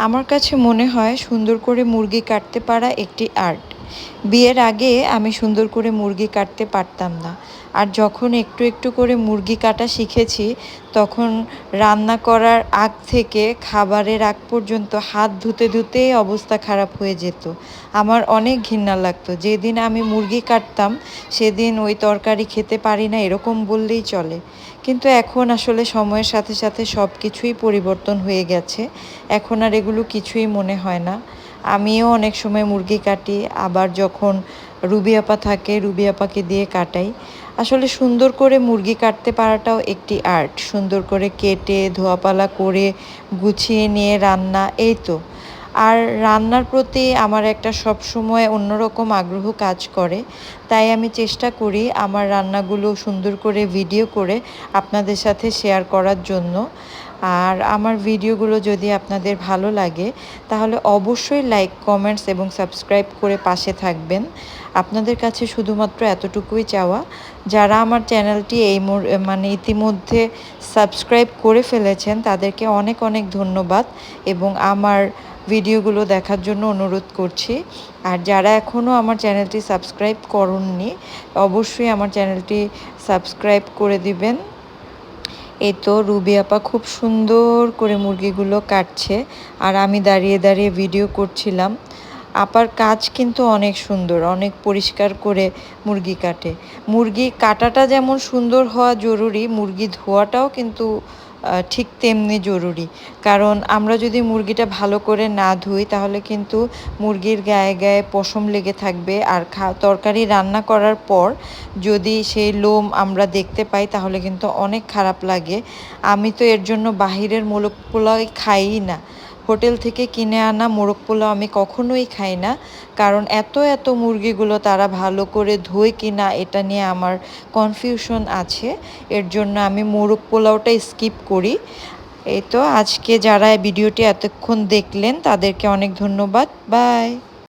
আমার কাছে মনে হয় সুন্দর করে মুরগি কাটতে পারা একটি আর্ট। বিয়ের আগে আমি সুন্দর করে মুরগি কাটতে পারতাম না। আর যখন একটু একটু করে মুরগি কাটা শিখেছি, তখন রান্না করার আগ থেকে খাবারের আগ পর্যন্ত হাত ধুতে ধুতেই অবস্থা খারাপ হয়ে যেত। আমার অনেক ঘৃণা লাগতো। যেদিন আমি মুরগি কাটতাম, সেদিন ওই তরকারি খেতে পারি না এরকম বললেই চলে। কিন্তু এখন আসলে সময়ের সাথে সাথে সব কিছুই পরিবর্তন হয়ে গেছে। এখন আর এগুলো কিছুই মনে হয় না। আমিও অনেক সময় মুরগি কাটি, আবার যখন রুবি আপা থাকে রুবি আপাকে দিয়ে কাটাই। আসলে সুন্দর করে মুরগি কাটতে পারাটাও একটি আর্ট। সুন্দর করে কেটে ধোয়াপালা করে গুছিয়ে নিয়ে রান্না, এই তো। আর রান্নার প্রতি আমার একটা সবসময় অন্যরকম আগ্রহ কাজ করে। তাই আমি চেষ্টা করি আমার রান্নাগুলো সুন্দর করে ভিডিও করে আপনাদের সাথে শেয়ার করার জন্য। আর আমার ভিডিওগুলো যদি আপনাদের ভালো লাগে, তাহলে অবশ্যই লাইক, কমেন্টস এবং সাবস্ক্রাইব করে পাশে থাকবেন। আপনাদের কাছে শুধুমাত্র এতটুকুই চাওয়া। যারা আমার চ্যানেলটি মানে ইতিমধ্যে সাবস্ক্রাইব করে ফেলেছেন, তাদেরকে অনেক অনেক ধন্যবাদ এবং আমার ভিডিওগুলো দেখার জন্য অনুরোধ করছি। আর যারা এখনও আমার চ্যানেলটি সাবস্ক্রাইব করেননি, অবশ্যই আমার চ্যানেলটি সাবস্ক্রাইব করে দিবেন। এই তো রুবি আপা খুব সুন্দর করে মুরগিগুলো কাটছে, আর আমি দাঁড়িয়ে দাঁড়িয়ে ভিডিও করছিলাম। আপার কাজ কিন্তু অনেক সুন্দর, অনেক পরিষ্কার করে মুরগি কাটে। মুরগি কাটাটা যেমন সুন্দর হওয়া জরুরি, মুরগি ধোয়াটাও কিন্তু ঠিক তেমনি জরুরি। কারণ আমরা যদি মুরগিটা ভালো করে না ধুই, তাহলে কিন্তু মুরগির গায়ে গায়ে পশম লেগে থাকবে। আর তরকারি রান্না করার পর যদি সেই লোম আমরা দেখতে পাই, তাহলে কিন্তু অনেক খারাপ লাগে। আমি তো এর জন্য বাহিরের মোরগ পোলাও খাইই না। হোটেল থেকে কিনে আনা মোরগ পোলাও আমি কখনোই খাই না। কারণ এত এত মুরগিগুলো তারা ভালো করে ধোয় কিনা এটা নিয়ে আমার কনফিউশন আছে। এর জন্য আমি মোরগ পোলাওটা স্কিপ করি। এই তো আজকে যারা ভিডিওটি এতক্ষণ দেখলেন, তাদেরকে অনেক ধন্যবাদ। বাই।